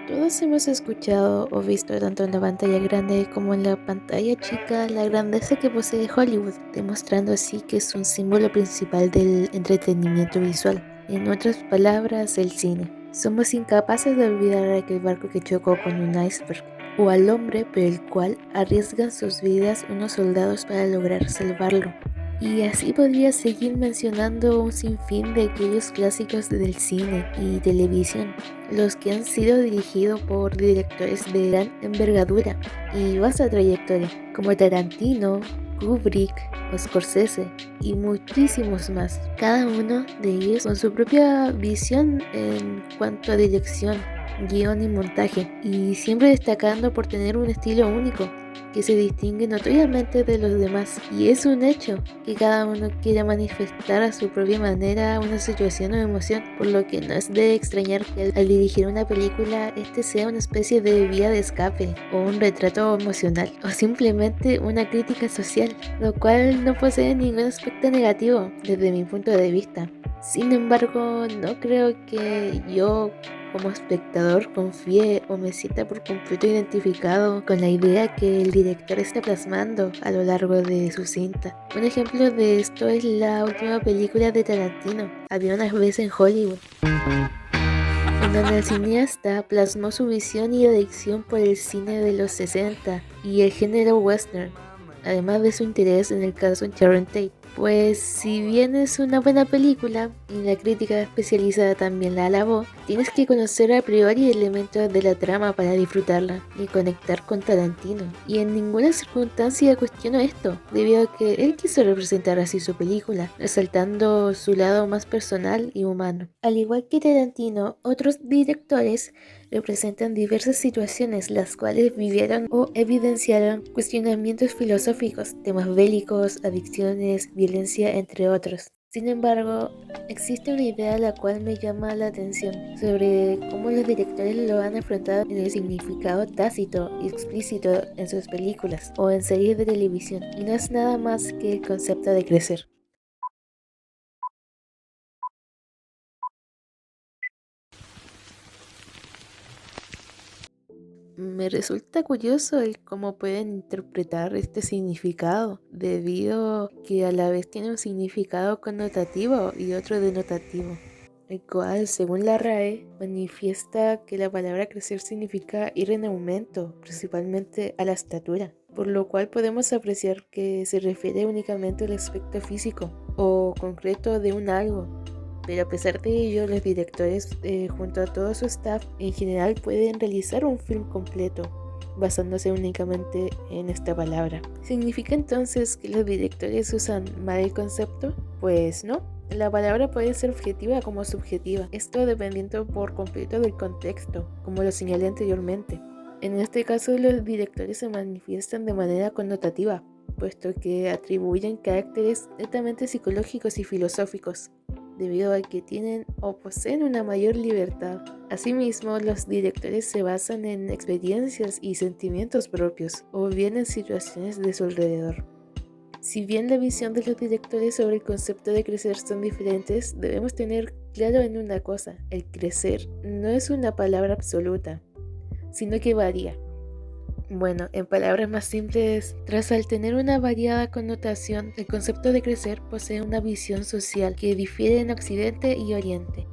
Todos hemos escuchado o visto tanto en la pantalla grande como en la pantalla chica la grandeza que posee Hollywood, demostrando así que es un símbolo principal del entretenimiento visual. En otras palabras, el cine. Somos incapaces de olvidar a aquel barco que chocó con un iceberg, o al hombre por el cual arriesgan sus vidas unos soldados para lograr salvarlo. Y así podría seguir mencionando un sinfín de aquellos clásicos del cine y televisión, los que han sido dirigidos por directores de gran envergadura y vasta trayectoria, como Tarantino, Kubrick, Scorsese y muchísimos más, cada uno de ellos con su propia visión en cuanto a dirección, guión y montaje, y siempre destacando por tener un estilo único que se distingue notoriamente de los demás. Y es un hecho que cada uno quiere manifestar a su propia manera una situación o emoción, por lo que no es de extrañar que al dirigir una película este sea una especie de vía de escape, o un retrato emocional, o simplemente una crítica social, lo cual no posee ningún aspecto negativo desde mi punto de vista. Sin embargo, no creo que yo como espectador confíe o me sienta por completo identificado con la idea que el director está plasmando a lo largo de su cinta. Un ejemplo de esto es la última película de Tarantino, Había una vez en Hollywood, en donde el cineasta plasmó su visión y adicción por el cine de los 60 y el género western, además de su interés en el caso Sharon Tate. Pues si bien es una buena película y la crítica especializada también la alabó, tienes que conocer a priori elementos de la trama para disfrutarla y conectar con Tarantino. Y en ninguna circunstancia cuestiono esto, debido a que él quiso representar así su película, resaltando su lado más personal y humano. Al igual que Tarantino, otros directores representan diversas situaciones las cuales vivieron o evidenciaron cuestionamientos filosóficos, temas bélicos, adicciones, violencia, entre otros. Sin embargo, existe una idea la cual me llama la atención sobre cómo los directores lo han afrontado en el significado tácito y explícito en sus películas o en series de televisión, y no es nada más que el concepto de crecer. Me resulta curioso el cómo pueden interpretar este significado, debido que a la vez tiene un significado connotativo y otro denotativo, el cual, según la RAE, manifiesta que la palabra crecer significa ir en aumento, principalmente a la estatura, por lo cual podemos apreciar que se refiere únicamente al aspecto físico o concreto de un algo. Pero a pesar de ello, los directores, junto a todo su staff, en general pueden realizar un film completo, basándose únicamente en esta palabra. ¿Significa entonces que los directores usan mal el concepto? Pues no. La palabra puede ser objetiva como subjetiva, esto dependiendo por completo del contexto, como lo señalé anteriormente. En este caso, los directores se manifiestan de manera connotativa, puesto que atribuyen caracteres netamente psicológicos y filosóficos, debido a que tienen o poseen una mayor libertad. Asimismo, los directores se basan en experiencias y sentimientos propios, o bien en situaciones de su alrededor. Si bien la visión de los directores sobre el concepto de crecer son diferentes, debemos tener claro en una cosa: el crecer no es una palabra absoluta, sino que varía. Bueno, en palabras más simples, tras al tener una variada connotación, el concepto de crecer posee una visión social que difiere en Occidente y Oriente.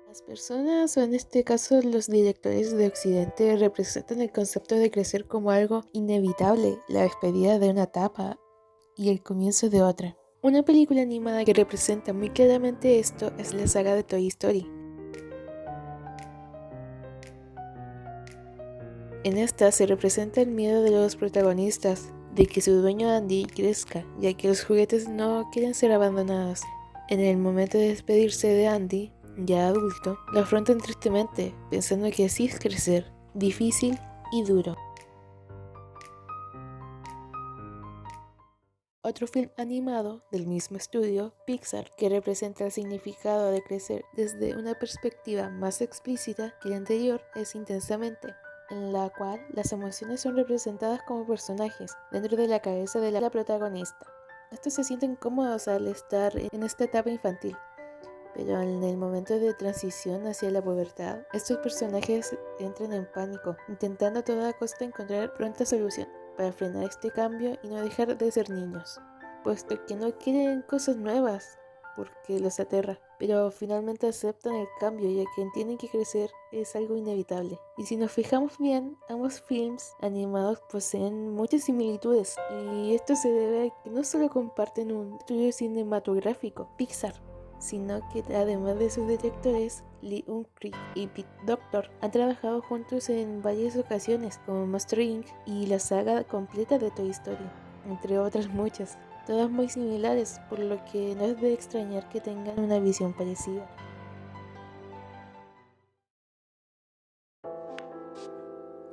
Las personas, o en este caso los directores de Occidente, representan el concepto de crecer como algo inevitable, la despedida de una etapa y el comienzo de otra. Una película animada que representa muy claramente esto es la saga de Toy Story. En esta se representa el miedo de los protagonistas de que su dueño Andy crezca, ya que los juguetes no quieren ser abandonados. En el momento de despedirse de Andy, ya adulto, lo afrontan tristemente, pensando que así es crecer, difícil y duro. Otro film animado del mismo estudio, Pixar, que representa el significado de crecer desde una perspectiva más explícita que la anterior, es Intensamente, en la cual las emociones son representadas como personajes dentro de la cabeza de la protagonista. Estos se sienten cómodos al estar en esta etapa infantil, pero en el momento de transición hacia la pubertad, estos personajes entran en pánico, intentando a toda costa encontrar pronta solución para frenar este cambio y no dejar de ser niños, puesto que no quieren cosas nuevas porque los aterra, pero finalmente aceptan el cambio ya que entienden que crecer es algo inevitable. Y si nos fijamos bien, ambos films animados poseen muchas similitudes, y esto se debe a que no solo comparten un estudio cinematográfico, Pixar, sino que además de sus directores, Lee Unkrich y Pete Docter han trabajado juntos en varias ocasiones, como Monster Inc. y la saga completa de Toy Story, entre otras muchas, todas muy similares, por lo que no es de extrañar que tengan una visión parecida.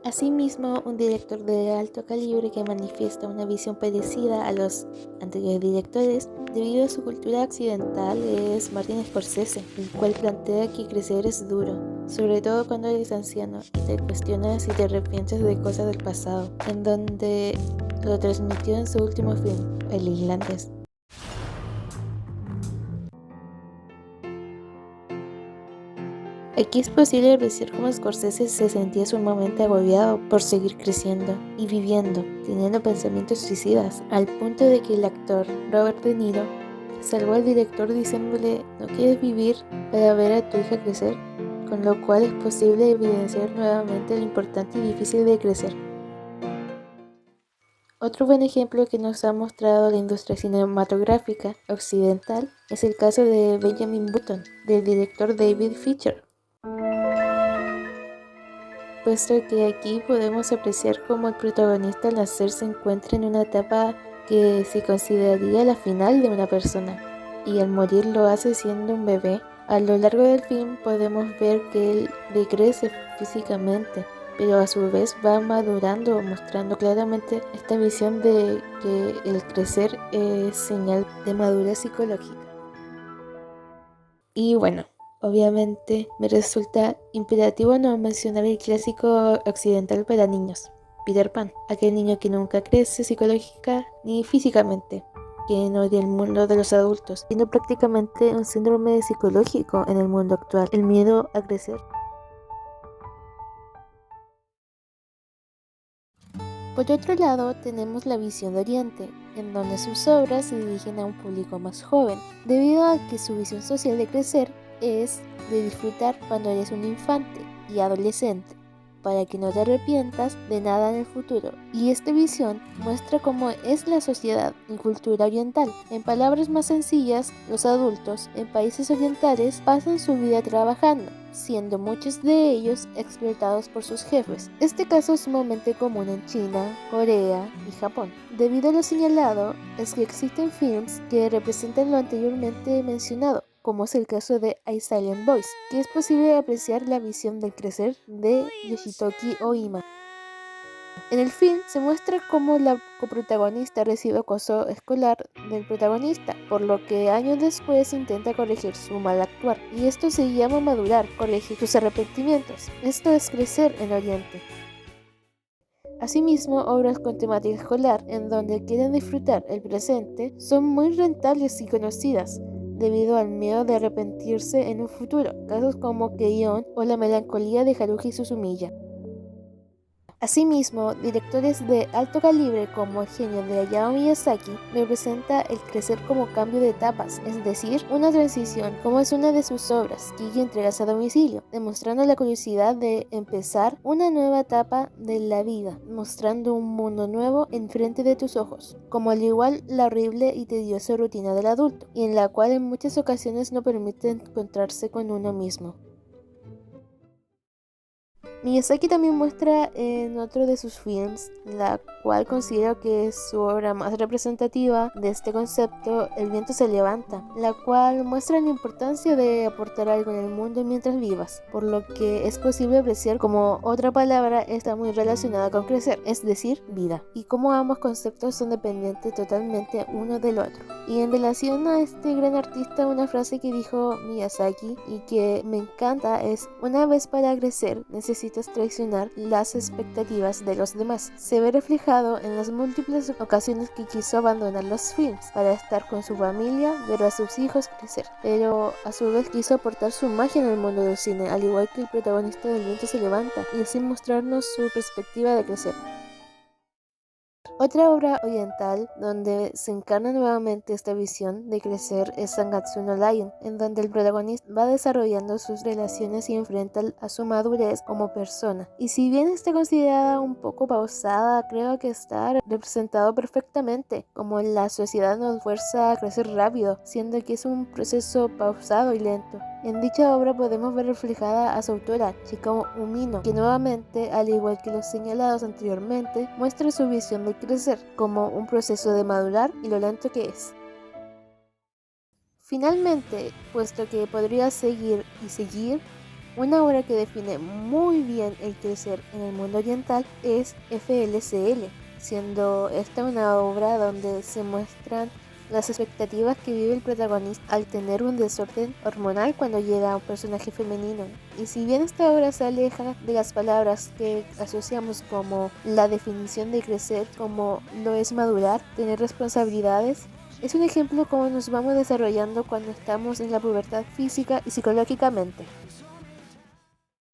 Asimismo, un director de alto calibre que manifiesta una visión parecida a los anteriores directores debido a su cultura occidental es Martin Scorsese, el cual plantea que crecer es duro, sobre todo cuando eres anciano y te cuestionas y te arrepientes de cosas del pasado, en donde lo transmitió en su último film, El Irlandés. Aquí es posible apreciar cómo Scorsese se sentía sumamente agobiado por seguir creciendo y viviendo, teniendo pensamientos suicidas, al punto de que el actor Robert De Niro salvó al director diciéndole: ¿no quieres vivir para ver a tu hija crecer? Con lo cual es posible evidenciar nuevamente lo importante y difícil de crecer. Otro buen ejemplo que nos ha mostrado la industria cinematográfica occidental es el caso de Benjamin Button, del director David Fincher, puesto que aquí podemos apreciar cómo el protagonista al nacer se encuentra en una etapa que se consideraría la final de una persona, y al morir lo hace siendo un bebé. A lo largo del film podemos ver que él decrece físicamente, pero a su vez va madurando, mostrando claramente esta visión de que el crecer es señal de madurez psicológica. Y bueno, obviamente me resulta imperativo no mencionar el clásico occidental para niños, Peter Pan, aquel niño que nunca crece psicológica ni físicamente, que no odia el mundo de los adultos, siendo prácticamente un síndrome psicológico en el mundo actual, el miedo a crecer. Por otro lado, tenemos la visión de Oriente, en donde sus obras se dirigen a un público más joven, debido a que su visión social de crecer es de disfrutar cuando eres un infante y adolescente, para que no te arrepientas de nada en el futuro. Y esta visión muestra cómo es la sociedad y cultura oriental. En palabras más sencillas, los adultos en países orientales pasan su vida trabajando, siendo muchos de ellos explotados por sus jefes. Este caso es sumamente común en China, Corea y Japón. Debido a lo señalado, es que existen films que representan lo anteriormente mencionado, como es el caso de I, Silent Boys, que es posible apreciar la visión del crecer de Yoshitoki Oima. En el film se muestra cómo la coprotagonista recibe acoso escolar del protagonista, por lo que años después intenta corregir su mal actuar, y esto se llama madurar, corregir sus arrepentimientos. Esto es crecer en Oriente. Asimismo, obras con temática escolar en donde quieren disfrutar el presente son muy rentables y conocidas, debido al miedo de arrepentirse en un futuro, casos como Keion o la melancolía de Haruhi Suzumiya. Asimismo, directores de alto calibre como el genio de Hayao Miyazaki representa el crecer como cambio de etapas, es decir, una transición, como es una de sus obras, Kiki entregas a domicilio, demostrando la curiosidad de empezar una nueva etapa de la vida, mostrando un mundo nuevo enfrente de tus ojos, como al igual la horrible y tediosa rutina del adulto, y en la cual en muchas ocasiones no permite encontrarse con uno mismo. Miyazaki también muestra en otro de sus films, la cual considero que es su obra más representativa de este concepto, El viento se levanta, la cual muestra la importancia de aportar algo en el mundo mientras vivas, por lo que es posible apreciar como otra palabra está muy relacionada con crecer, es decir, vida, y cómo ambos conceptos son dependientes totalmente uno del otro. Y en relación a este gran artista, una frase que dijo Miyazaki y que me encanta es: una vez para crecer necesitas traicionar las expectativas de los demás. Se ve reflejado reflejado en las múltiples ocasiones que quiso abandonar los films para estar con su familia, ver a sus hijos crecer, pero a su vez quiso aportar su magia en el mundo del cine, al igual que el protagonista del Viento se levanta, y así mostrarnos su perspectiva de crecer. Otra obra oriental donde se encarna nuevamente esta visión de crecer es Sangatsu no Lion, en donde el protagonista va desarrollando sus relaciones y enfrenta a su madurez como persona. Y si bien está considerada un poco pausada, creo que está representado perfectamente, como la sociedad nos fuerza a crecer rápido, siendo que es un proceso pausado y lento. En dicha obra podemos ver reflejada a su autora, Chika Umino, que nuevamente, al igual que los señalados anteriormente, muestra su visión de crecer como un proceso de madurar y lo lento que es. Finalmente, puesto que podría seguir y seguir, una obra que define muy bien el crecer en el mundo oriental es FLCL, siendo esta una obra donde se muestran las expectativas que vive el protagonista al tener un desorden hormonal cuando llega a un personaje femenino. Y si bien esta obra se aleja de las palabras que asociamos como la definición de crecer, como lo es madurar, tener responsabilidades, es un ejemplo cómo nos vamos desarrollando cuando estamos en la pubertad física y psicológicamente.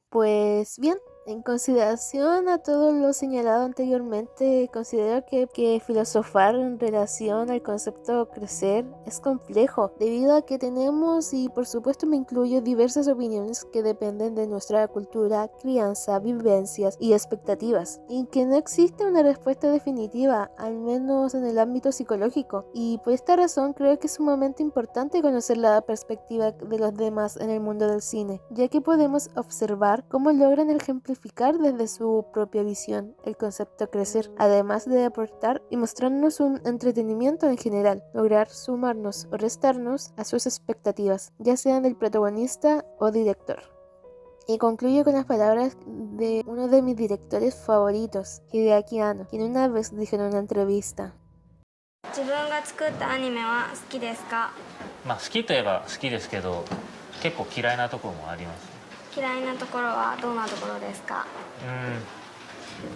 Pues bien, en consideración a todo lo señalado anteriormente, considero que filosofar en relación al concepto crecer es complejo, debido a que tenemos, y por supuesto me incluyo, diversas opiniones que dependen de nuestra cultura, crianza, vivencias y expectativas, y que no existe una respuesta definitiva, al menos en el ámbito psicológico, y por esta razón creo que es sumamente importante conocer la perspectiva de los demás en el mundo del cine, ya que podemos observar cómo logran ejemplificar desde su propia visión el concepto crecer, además de aportar y mostrarnos un entretenimiento en general, lograr sumarnos o restarnos a sus expectativas, ya sean del protagonista o director. Y concluyo con las palabras de uno de mis directores favoritos, Hideaki Anno, quien una vez dijo en una entrevista: 自分が作ったアニメは好きですか？好きといえば好きですけど、結構嫌いなところもあります。嫌いなところはどんなところですか？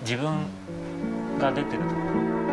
自分が出てるところ